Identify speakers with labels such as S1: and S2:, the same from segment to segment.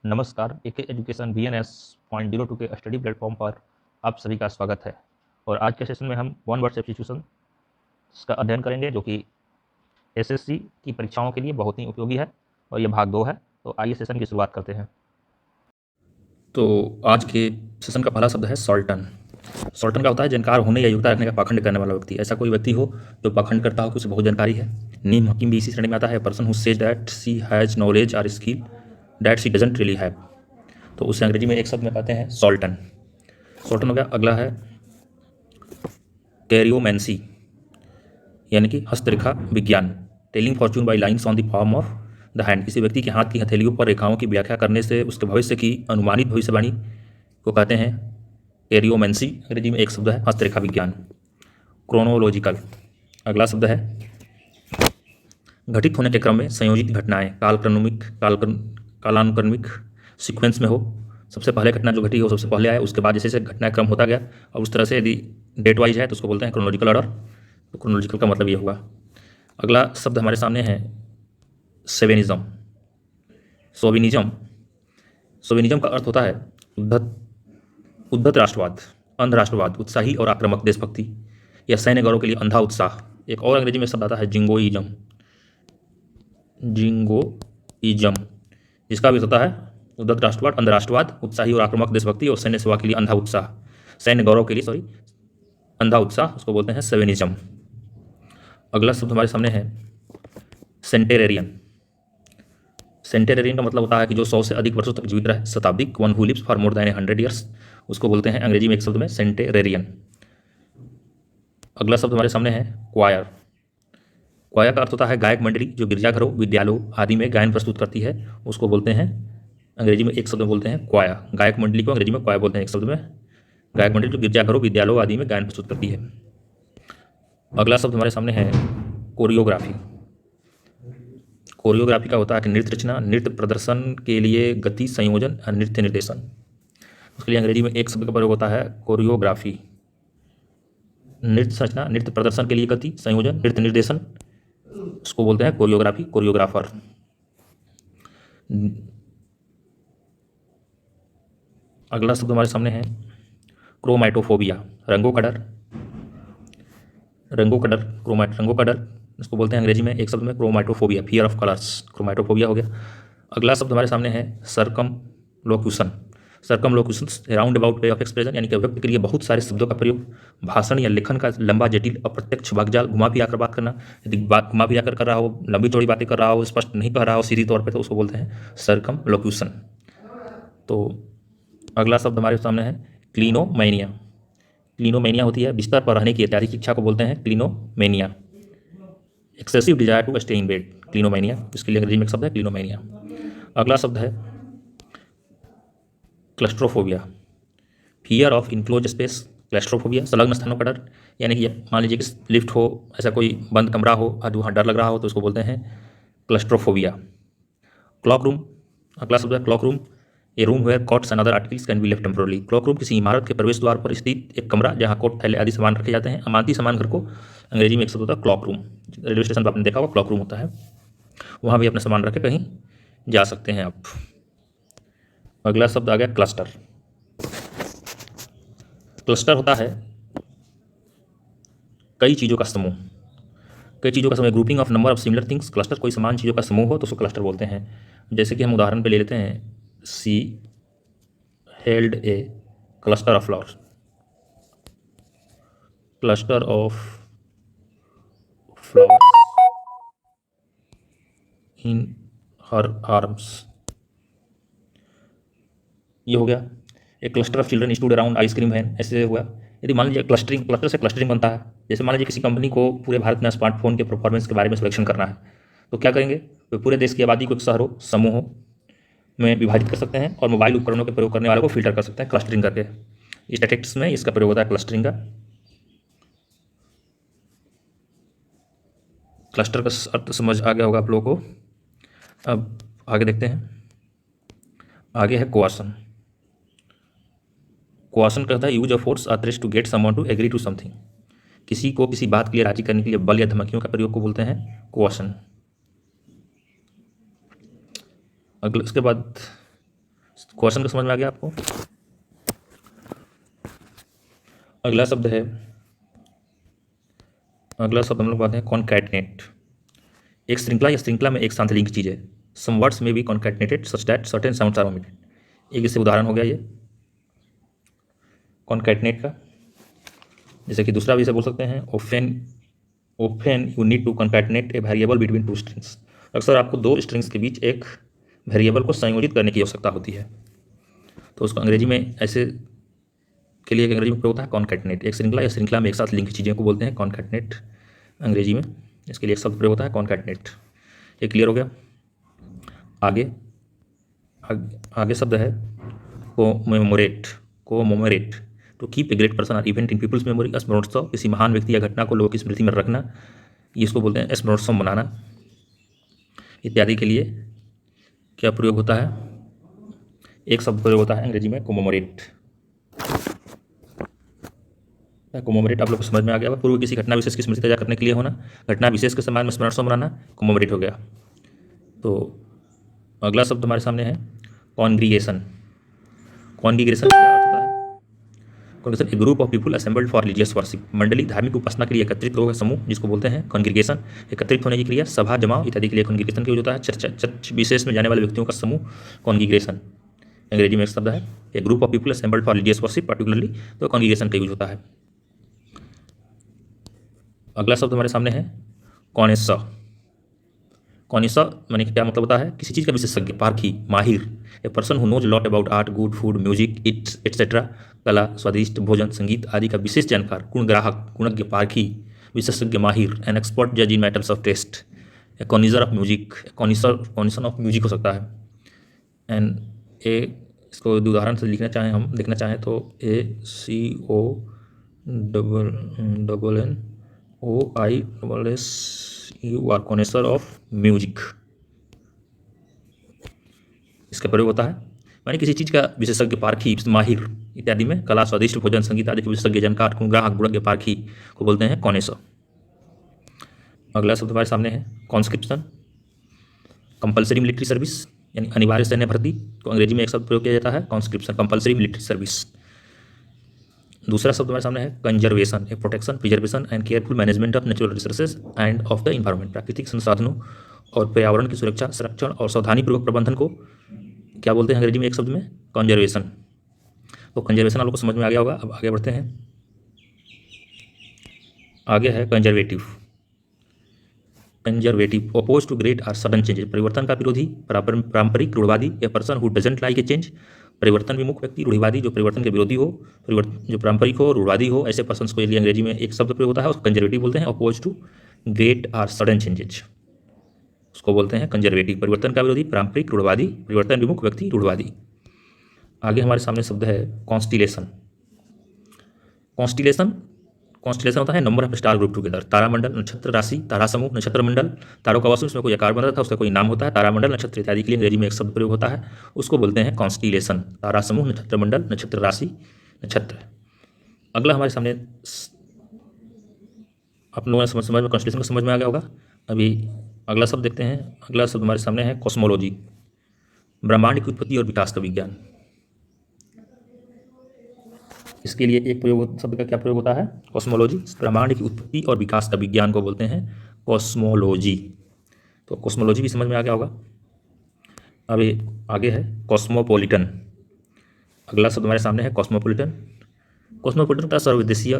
S1: नमस्कार, एके education VNS.02 के study platform पर आप सभी का स्वागत है। और आज के सेशन में हम वन वर्ड सब्स्टिट्यूशन का अध्ययन करेंगे, जो कि एसएससी की परीक्षाओं के लिए बहुत ही उपयोगी है और ये भाग 2 है। तो आइए सेशन की शुरुआत करते हैं। तो आज के सेशन का पहला शब्द है सॉल्टन। सॉल्टन का होता है जानकार होने या योग्यता रखने का पाखंड करने वाला व्यक्ति। ऐसा कोई व्यक्ति हो जो पाखंड करता हो कि उसे बहुत जानकारी है। नीम हकीम भी इसी श्रेणी में आता है। Person who says that she has knowledge और skill that she doesn't really have. तो उसे अंग्रेजी में एक शब्द में कहते हैं सॉल्टन। सॉल्टन हो गया। अगला है कैरियोमेंसी, यानी कि हस्तरेखा विज्ञान। Telling Fortune by lines on the palm of the hand. किसी व्यक्ति के हाथ की हथेलियों पर रेखाओं की व्याख्या करने से उसके भविष्य की अनुमानित भविष्यवाणी को कहते हैं कैरियोमेंसी। अंग्रेजी में एक शब्द है हस्तरेखा विज्ञान। क्रोनोलॉजिकल, अगला शब्द है घटित होने के क्रम में संयोजित घटनाएं, कालानुक्रमिक सीक्वेंस में हो। सबसे पहले घटना जो घटी हो सबसे पहले आए, उसके बाद जैसे जैसे घटनाएं क्रम होता गया और उस तरह से यदि डेट वाइज है तो उसको बोलते हैं क्रोनोलॉजिकल ऑर्डर। तो क्रोनोलॉजिकल का मतलब ये होगा। अगला शब्द हमारे सामने है सोविनिज्म। सोविनिज्म का अर्थ होता है उद्धत राष्ट्रवाद, अंध राष्ट्रवाद, उत्साही और आक्रामक देशभक्ति या सैन्य गौरव के लिए अंधा उत्साह। एक और अंग्रेजी में शब्द आता है जिंगोइज्म, जिसका भी होता है उद्धत राष्ट्रवाद, अंध राष्ट्रवाद, उत्साही और आक्रामक देशभक्ति और सैन्य सेवा के लिए अंधा उत्साह, सैन्य गौरव के लिए अंधा उत्साह, उसको बोलते हैं सोविनिज्म। अगला शब्द हमारे सामने है सेंटेरेरियन। सेंटेरेरियन का मतलब होता है कि जो 100 से अधिक वर्षों तक जीवित रहे, शताब्दिक, one who lives for more than 100 years, उसको बोलते हैं अंग्रेजी में एक शब्द में सेंटेरेरियन। अगला शब्द हमारे सामने है क्वायर। क्वायर का अर्थ होता है गायक मंडली जो गिरजाघरों, विद्यालयों आदि में गायन प्रस्तुत करती है, उसको बोलते हैं अंग्रेजी में एक शब्द में बोलते हैं क्वायर। गायक मंडली को अंग्रेजी में क्वायर बोलते हैं एक शब्द में, गायक मंडली जो गिरजाघरों, विद्यालयों आदि में गायन प्रस्तुत करती है। अगला शब्द हमारे सामने है कोरियोग्राफी। कोरियोग्राफी का होता है कि नृत्य रचना, नृत्य प्रदर्शन के लिए गति संयोजन और नृत्य निर्देशन। उसके लिए अंग्रेजी में एक शब्द का प्रयोग होता है कोरियोग्राफी। नृत्य रचना, नृत्य प्रदर्शन के लिए गति संयोजन, नृत्य निर्देशन, उसको बोलते हैं कोरियोग्राफी, कोरियोग्राफर। अगला शब्द हमारे सामने है क्रोमैटोफोबिया, रंगों का डर। रंगों का डर, इसको बोलते हैं अंग्रेजी में एक शब्द में chromatophobia, fear of colours, chromatophobia हो गया। अगला शब्द हमारे सामने है circumlocution. Circumlocution round about way of expression, यानी कि व्यक्ति के लिए बहुत सारे शब्दों का प्रयोग, भाषण या लेखन का लंबा, जटिल, अप्रत्यक्ष वाकजाल, घुमा फिरा कर बात करना। यदि बात घुमा फिरा कर रहा हो, लंबी चौड़ी बातें कर रहा हो, स्पष्ट नहीं कह रहा हो सीधी तौर पर, तो उसको बोलते हैं सर्कमलोक्यूशन। तो अगला शब्द हमारे सामने है क्लिनोमैनिया। क्लिनोमैनिया होती है बिस्तर पर रहने की अत्यधिक इच्छा को बोलते हैं clinomania. Excessive desire to stay in bed, clinomania, इसके लिए अंग्रेजी में एक शब्द है क्लिनोमैनिया। अगला शब्द है claustrophobia, fear of enclose space. Claustrophobia संलग्न स्थानों का डर, यानी कि मान लीजिए कि लिफ्ट हो, ऐसा कोई बंद कमरा हो और वहाँ डर लग रहा हो तो उसको बोलते हैं क्लस्ट्रोफोबिया। क्लॉक रूम, अगला शब्द है clock room, a room where cots and other articles can be left temporarily. Clock room किसी इमारत के प्रवेश द्वार पर स्थित एक कमरा जहाँ कोट, थैले आदि सामान रखे जाते हैं। अमानती सामान घर को अंग्रेजी में एक शब्द होता है क्लॉक रूम। रेलवे स्टेशन पर आपने देखा होगा क्लॉक रूम होता है, वहाँ भी अपना सामान रख के कहीं जा सकते हैं आप। अगला शब्द आ गया क्लस्टर। क्लस्टर होता है कई चीज़ों का समूह, grouping of number of similar things. Cluster कोई समान चीज़ों का समूह हो तो उसको क्लस्टर बोलते हैं। जैसे कि हम उदाहरण पे ले लेते हैं, she held a cluster of flowers, cluster of flowers in her arms, ये हो गया। एक cluster of children stood around ice cream van, ऐसे हुआ। यदि मान लीजिए क्लस्टर से क्लस्टरिंग बनता है, जैसे मान लीजिए किसी कंपनी को पूरे भारत में स्मार्टफोन के परफॉर्मेंस के बारे में सिलेक्शन करना है, तो क्या करेंगे, तो पूरे देश की आबादी को एक शहरों, समूहों में विभाजित कर सकते हैं और मोबाइल उपकरणों के प्रयोग करने वालों को फिल्टर कर सकते हैं क्लस्टरिंग करके। स्टैटिस्टिक्स में इसका प्रयोग होता है क्लस्टरिंग का। क्लस्टर का अर्थ समझ आ गया होगा आप लोगों को। अब आगे देखते हैं, आगे है कोआसन। कोआसन कहता है यूज ऑफ फोर्स और threats to get someone to agree to something. किसी को किसी बात के लिए राजी करने के लिए बल या धमकियों का प्रयोग को बोलते हैं कोआसन। अगले उसके बाद क्वेश्चन का समझ में आ गया आपको? अगला शब्द हम लोग बात है कॉन्कैटनेट। एक श्रृंखला या श्रृंखला में एक साथ लिंक चीज़ है। Some words may be concatenated such that certain sounds are omitted. एक इससे उदाहरण हो गया ये कॉन्कैटनेट का। जैसे कि दूसरा भी इसे बोल सकते हैं often you need to concatenate a variable between two strings. अक्सर आपको दो स्ट्रिंग्स के बीच एक वेरिएबल को संयोजित करने की आवश्यकता होती है, तो उसको अंग्रेजी में ऐसे के लिए अंग्रेजी में प्रयोग होता है कॉन्कैटनेट। एक श्रृंखला या श्रृंखला में एक साथ लिंक चीज़ों को बोलते हैं कॉन्कैटनेट अंग्रेजी में। इसके लिए एक शब्द प्रयोग होता है कॉन्कैटनेट। ये क्लियर हो गया? आगे शब्द है commemorate to keep a great person और इवेंट इन पीपल्स मेमोरी। स्मरणोत्सव, किसी महान व्यक्ति या घटना को लोगों की स्मृति में रखना, ये इसको बोलते हैं स्मरणोत्सव मनाना। इत्यादि के लिए क्या प्रयोग होता है? एक शब्द प्रयोग होता है अंग्रेजी में कोमोमोरेट। कोमोमोरेट आप लोग को समझ में आ गया। पूर्व किसी घटना विशेष की स्मृति ताजा करने के लिए होना, घटना विशेष के सम्मान में स्मरणोत्सव मनाना, कोमोमोरेट हो गया। तो अगला शब्द हमारे सामने है कॉन्ग्रीगेशन। कॉन्ग्रीगेशन क्या अर्थ होता है? Congregation A group of people assembled for religious worship. मंडली, धार्मिक उपासना के लिए एकत्रित लोगों का समूह जिसको बोलते हैं कॉन्ग्रीगेशन। एकत्रित होने की क्रिया, सभा, जमाव इत्यादि के लिए कॉन्ग्रीगेशन का यूज होता है। चर्च विशेष में जाने वाले व्यक्तियों का समूह कॉन्ग्रीगेशन अंग्रेजी में एक शब्द है। A group of people assembled for religious worship particularly, तो कॉन्ग्रीगेशन का यूज होता है। अगला शब्द हमारे सामने है कॉनेसा। कॉनेसा माने क्या मतलब होता है? किसी चीज़ का विशेषज्ञ, पारखी, माहिर। A person who knows lot about art, good food, music, it's etcetera. कला, स्वादिष्ट भोजन, संगीत आदि का विशेष जानकार, गुणग्राहक, गुणज्ञ, पारखी, विशेषज्ञ, माहिर। एन एक्सपर्ट जज in matters of taste. A connoisseur of music, connoisseur of music हो सकता है। एंड ए इसको उदाहरण से देखना चाहें तो ACONNOISS, you are connoisseur of music. इसका प्रयोग होता है मानी किसी चीज़ का विशेषज्ञ, पारखी, माहिर इत्यादि में। कला, स्वादिष्ट भोजन, संगीत आदि के विशेषज्ञ, जानकार, गुणग्राहक, गुणज्ञ, पारखी को बोलते हैं कॉनेसर। अगला शब्द हमारे सामने है कॉन्स्क्रिप्शन। कंपल्सरी मिलिट्री सर्विस यानी अनिवार्य सैन्य भर्ती को अंग्रेजी में एक शब्द प्रयोग किया जाता है कॉन्स्क्रिप्शन, कंपल्सरी मिलिट्री सर्विस। दूसरा शब्द हमारे सामने है conservation, A protection, preservation and careful management of natural resources end of the environment. प्राकृतिक संसाधनों और पर्यावरण की सुरक्षा, संरक्षण और सावधानीपूर्वक प्रबंधन को क्या बोलते हैं अंग्रेजी में एक शब्द में? कंजर्वेशन। तो कंजर्वेशन आप लोग को समझ में आ गया होगा। अब आगे बढ़ते हैं। आगे है conservative. Oppose to great or sudden changes, परिवर्तन का विरोधी, पारंपरिक, रूढ़वादी। A person who doesn't like a change, परिवर्तन विमुख व्यक्ति। रूढ़िवादी, जो परिवर्तन के विरोधी हो, जो पारंपरिक हो, रूढ़वादी हो, ऐसे पर्सन को लिए अंग्रेजी में एक शब्द प्रयोग होता है, उसको कंजर्वेटिव बोलते हैं। Oppose to great or sudden changes, उसको बोलते हैं कंजर्वेटिव। परिवर्तन का विरोधी, पारंपरिक, रूढ़वादी, परिवर्तन विमुख व्यक्ति, रूढ़वादी। आगे हमारे सामने शब्द है कॉन्स्टिलेशन। कॉन्स्टिलेशन होता है number of star group together. तारामंडल, नक्षत्र राशि, तारा समूह, नक्षत्र मंडल, तारों का वस्तु, उसमें कोई आकार बन रहा था, उसका कोई नाम होता है। तारामंडल, नक्षत्र इत्यादि के लिए अंग्रेजी में एक शब्द प्रयोग होता है, उसको बोलते हैं कॉन्स्टिलेशन। तारा समूह, नक्षत्र मंडल, नक्षत्र राशि, नक्षत्र। अगला हमारे सामने आप लोगों ने समझ में कॉन्स्टिलेशन को समझ में आ गया होगा। अभी अगला शब्द देखते हैं। अगला शब्द हमारे सामने है कॉस्मोलॉजी, ब्रह्मांड की उत्पत्ति और विकास का विज्ञान। इसके लिए एक प्रयोग, शब्द का क्या प्रयोग होता है? कॉस्मोलॉजी। ब्रह्मांड की उत्पत्ति और विकास का विज्ञान को बोलते हैं कॉस्मोलॉजी। तो कॉस्मोलॉजी भी समझ में आ गया होगा। अभी आगे है कॉस्मोपॉलिटन। अगला शब्द हमारे सामने है कॉस्मोपॉलिटन। कॉस्मोपॉलिटन का सर्वदेशीय,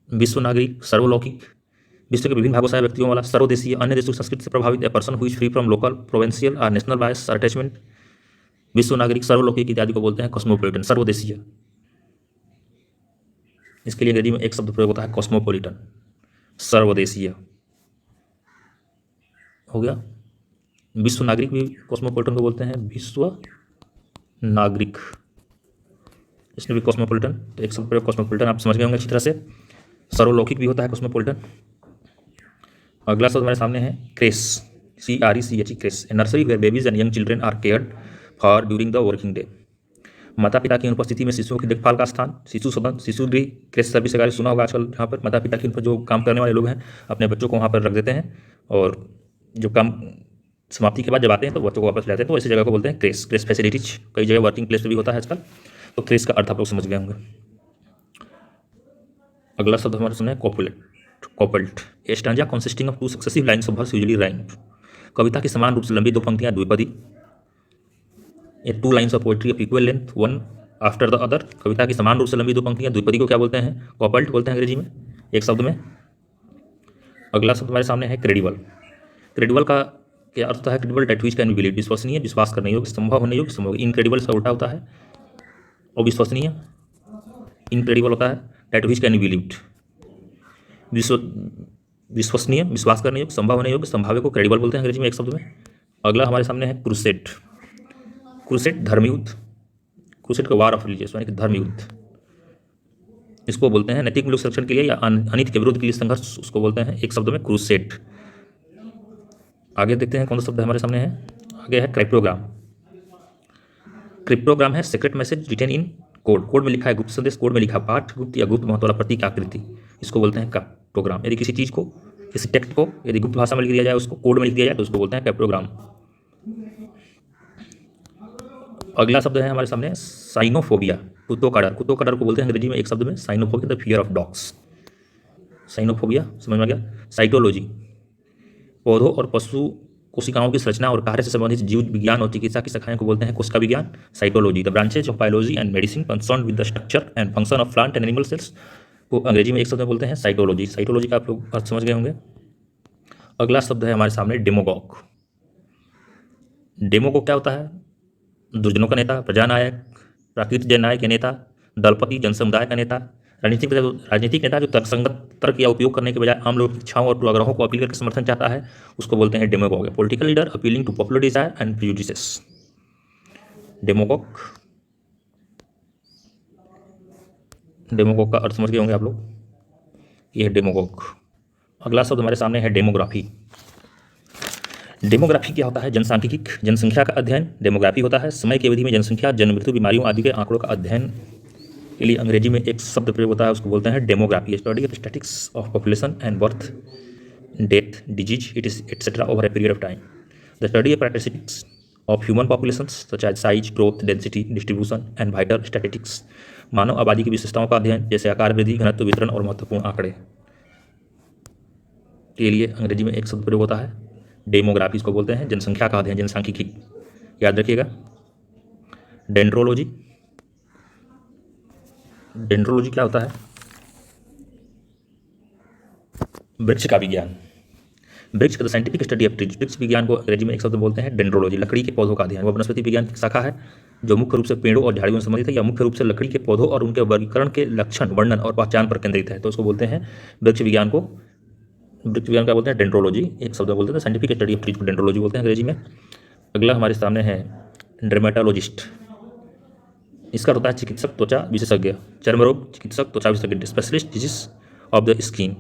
S1: विश्व नागरिक, सर्वलौकिक, विश्व के विभिन्न भागों से व्यक्तियों वाला, सर्वदेशीय, अन्य देशों की संस्कृति से प्रभावित। ए person who is free from local, provincial और नेशनल बायस अटैचमेंट। विश्व नागरिक, सर्वलौकिक इत्यादि को बोलते हैं कॉस्मोपॉलिटन, सर्वदेशीय। इसके लिए अंग्रेजी में एक शब्द प्रयोग होता है कॉस्मोपॉलिटन, सर्वदेशीय हो गया। विश्व नागरिक भी कॉस्मोपॉलिटन को बोलते हैं विश्व नागरिक, इसमें भी कॉस्मोपॉलिटन। तो एक शब्द प्रयोग कॉस्मोपॉलिटन आप समझ गए होंगे अच्छी तरह से। सर्वलौकिक भी होता है कॉस्मोपॉलिटन। अगला शब्द हमारे सामने है creche, CRECH, creche, a nursery where babies and young children are cared for during the working day. माता पिता की अनुपस्थिति में शिशुओं की देखभाल का स्थान, शिशु सदन, शिशु गृह, क्रेश सर्विस वगैरह सुना होगा आजकल। जहाँ पर माता पिता के ऊपर जो काम करने वाले लोग हैं अपने बच्चों को वहाँ पर रख देते हैं, और जो काम समाप्ति के बाद जब आते हैं तो बच्चों को वापस ले आते हैं, तो ऐसी जगह को बोलते हैं क्रेस। क्रेस फैसिलिटीज कई जगह वर्किंग प्लेस पे भी होता है आजकल, तो क्रेस का अर्थ आप लोग समझ गए होंगे। अगला शब्द हमारे सामने है copulate. Couplet, a stanza consisting of two successive lines of verse usually rhymed. कविता की समान रूप से लंबी दो पंक्तियां द्विपदी। ये two lines of poetry of equal length one after the other. कविता की समान रूप से लंबी दो पंक्तियां द्विपदी को क्या बोलते हैं? कॉपल्ट बोलते हैं अंग्रेजी में, एक शब्द में। अगला शब्द हमारे सामने है क्रेडिबल। क्रेडिबल का क्या अर्थ होता है? Credible that which can be believe, विश्वसनीय, विश्वास करने योग्य, संभव होने योग्य, संभव। इनक्रेडिबल इसका उल्टा होता है, अविश्वसनीय। इनक्रेडिबल होता है that which can be believed, विश्वसनीय, विश्वास करने योग्य, संभव होने योग्य, संभाव्य को क्रेडिबल बोलते हैं अंग्रेजी में, एक शब्द में। अगला हमारे सामने है क्रूसेड। क्रूसेड धर्मयुद्ध, क्रूसेड का वार ऑफ रिलीजियस यानी कि धर्मयुद्ध, इसको बोलते हैं नैतिक मूल्य संरक्षण के लिए या अनिति के विरुद्ध के लिए संघर्ष, उसको बोलते हैं एक शब्द में क्रूसेड। आगे देखते हैं कौन सा शब्द हमारे सामने है। आगे है क्रिप्टोग्राम। क्रिप्टोग्राम है सीक्रेट मैसेज रिटेन इन कोड, कोड में लिखा है गुप्त संदेश, कोड में लिखा पाठ, गुप्त या गुप्त महत्व वाला प्रतीक आकृति, इसको बोलते हैं क्रिप्टोग्राम। यदि किसी चीज़ को, किसी टेक्स्ट को यदि गुप्त भाषा में लिख दिया जाए, उसको कोड में लिख दिया जाए, तो उसको बोलते हैं क्रिप्टोग्राम। अगला शब्द है हमारे सामने साइनोफोबिया, कुत्तों का डर। कुत्तों का डर को बोलते हैं अंग्रेजी में एक शब्द में Sinophobia, the fear of dogs. Sinophobia समझ में आ गया। साइटोलॉजी, पौधों और पशु कोशिकाओं की संरचना और कार्य से संबंधित जीव विज्ञान और चिकित्सा की शाखाएं को बोलते हैं कोशिका विज्ञान, cytology. The branches of biology and medicine concern with the structure and function of plant and animal cells को अंग्रेजी में एक शब्द में बोलते हैं साइटोलॉजी। साइटोलॉजी का आप लोग अर्थ समझ गए होंगे। अगला शब्द है हमारे सामने डेमोगॉग। डेमोगॉग क्या होता है? दुर्जनों का नेता, प्रजानायक, प्राकृतिक जननायक के नेता, दलपति, जनसमुदाय का नेता, राजनीतिक नेता जो तर्कसंगत तर्क या उपयोग करने के बजाय आम लोगों की इच्छाओं और पूर्वाग्रहों को अपील करके समर्थन चाहता है, उसको बोलते हैं demagogue. Political leader appealing to popular desire and prejudices, demagogue. Demagogue का अर्थ समझ गए होंगे आप लोग, ये है डेमोगॉग। अगला शब्द हमारे सामने है डेमोग्राफी। डेमोग्राफी क्या होता है? जनसांख्यिकी, जनसंख्या का अध्ययन। डेमोग्राफी होता है समय की अवधि में जनसंख्या, जन्म मृत्यु, बीमारियों आदि के आंकड़ों का अध्ययन के लिए अंग्रेजी में एक शब्द प्रयोग होता है, उसको बोलते हैं demography. Study of statistics of population and birth, death, disease, it is etcetera over a period of time. The study of characteristics of human populations such as size, growth, density, distribution and vital statistics, मानव आबादी की विशेषताओं का अध्ययन जैसे आकार वृद्धि, घनत्व, वितरण और महत्वपूर्ण आंकड़े के लिए अंग्रेजी में एक शब्द प्रयोग होता है डेमोग्राफी, इसको बोलते हैं जनसंख्या का अध्ययन, जनसांख्यिकी। याद रखिएगा। डेंड्रोलॉजी, डेंड्रोलॉजी क्या होता है? वृक्ष का विज्ञान। वृक्ष का साइंटिफिक स्टडी ऑफ ट्रीज, वृक्ष विज्ञान को अंग्रेजी में एक शब्द बोलते हैं डेंड्रोलॉजी। लकड़ी के पौधों का अध्ययन, वह वनस्पति विज्ञान की शाखा है जो मुख्य रूप से पेड़ों और झाड़ियों से संबंधित है या मुख्य रूप से लकड़ी के पौधों और उनके वर्गीकरण के लक्षण, वर्णन और पहचान पर केंद्रित है, तो उसको बोलते हैं वृक्ष विज्ञान को, वृक्ष विज्ञान क्या बोलते हैं? डेंड्रोलॉजी, एक शब्द बोलते हैं साइंटिफिक स्टडी ऑफ ट्रीज को डेंड्रोलॉजी बोलते हैं अंग्रेजी में। अगला हमारे सामने है डर्मेटोलॉजिस्ट। इसका होता है चिकित्सक, त्वचा विशेषज्ञ। चर्मरोग चिकित्सक, त्वचा विशेषज्ञ, specialist disease of the skin.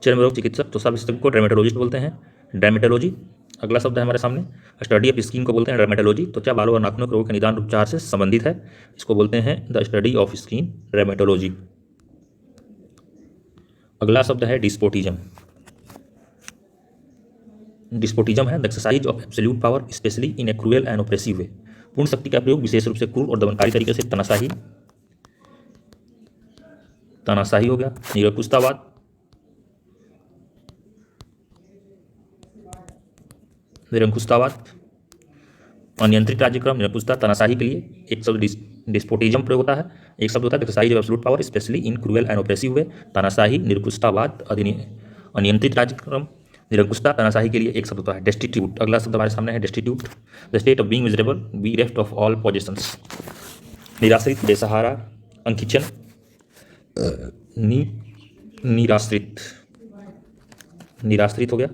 S1: चर्मरोग चिकित्सक, त्वचा विशेषज्ञ को डर्मेटोलॉजिस्ट बोलते हैं, डर्मेटोलॉजी। अगला शब्द है हमारे सामने स्टडी ऑफ स्किन को बोलते हैं डर्मेटोलॉजी। त्वचा, बालों और नाखूनों के रोग के निदान उपचार से संबंधित है, इसको बोलते हैं the study of skin, dermatology. अगला शब्द है डिस्पोटिज्म। डिस्पोटिज्म है the exercise of absolute power specially in a cruel and oppressive way. पूर्ण शक्ति का प्रयोग विशेष रूप से क्रूर और दमनकारी तरीके से, तानाशाही, तानाशाही हो गया। निरंकुशतावाद, निरंकुशतावाद, अनियंत्रित राज्यक्रम, निरंकुशता, तानाशाही के लिए एक शब्द डिस्पोटिज्म प्रयोग होता है। एक शब्द होता है exercise of absolute power specially in cruel and oppressive way, तानाशाही, निरंकुशतावाद, अनियंत्रित राज्यक्रम, निरंकुशता, तानाशाही के लिए एक शब्द होता है डेस्टिट्यूट। अगला शब्द हमारे सामने है destitute, the state of being miserable, bereft of all possessions. निराश्रित, बेसहारा, अंकिचन, निराश्रित, निराश्रित हो गया,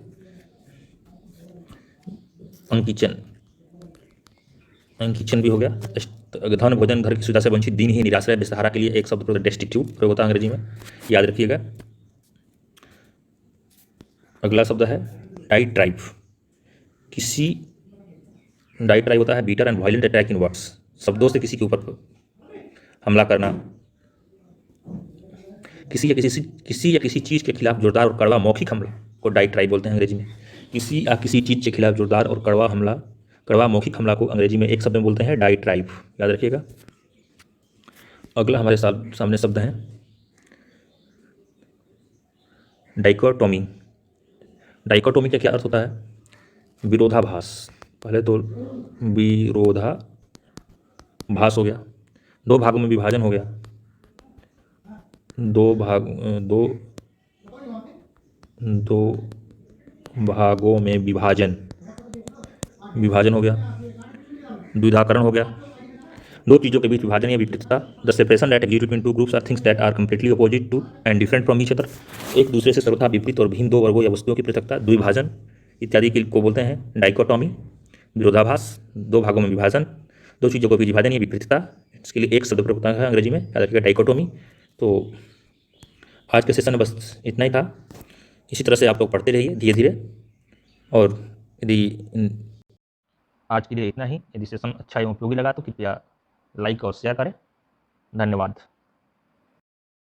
S1: अंकिचन, अंकिचन भी हो गया। धन भोजन घर की सुविधा से वंचित, दीन ही, निराश्रय, बेसहारा के लिए एक शब्द डेस्टिट्यूट प्रयोग होता है अंग्रेजी में, याद रखिएगा। अगला शब्द है डाइट्राइब। किसी, डाइट्राइब होता है bitter and violent attack in words, शब्दों से किसी के ऊपर हमला करना, किसी या किसी चीज़ के खिलाफ जोरदार और कड़वा मौखिक हमला को डाइट्राइब बोलते हैं अंग्रेजी में, किसी या किसी चीज़ के खिलाफ जोरदार और कड़वा मौखिक हमला को अंग्रेजी में एक शब्द में बोलते हैं डाइट्राइब। याद रखिएगा। अगला हमारे सामने शब्द है डाइकोटोमी। डाइकोटोमी का क्या अर्थ होता है? विरोधाभास। पहले तो विरोधाभास हो गया, दो भागों में विभाजन हो गया, दो भागों में विभाजन हो गया, द्विधाकरण हो गया, दो चीज़ों के बीच विभाजन या विपरीतता। The separation that exist between two groups or things that are completely opposite to and different from each other. एक दूसरे से सर्वथा विपरीत और भिन्न दो वर्गों या वस्तुओं की पृथकता, द्विभाजन इत्यादि को बोलते हैं डाइकोटोमी। विरोधाभास, दो भागों में विभाजन, दो चीज़ों के बीच विभाजन या विपरीतता, इसके लिए एक शब्द प्रयोग होता है अंग्रेजी में, याद रखिएगा डाइकोटोमी। तो आज के सेशन में बस इतना ही था। इसी तरह से आप लोग पढ़ते रहिए धीरे धीरे। और यदि आज के लिए इतना ही। यदि सेशन अच्छा एवं उपयोगी लगा तो कृपया लाइक और शेयर करें। धन्यवाद।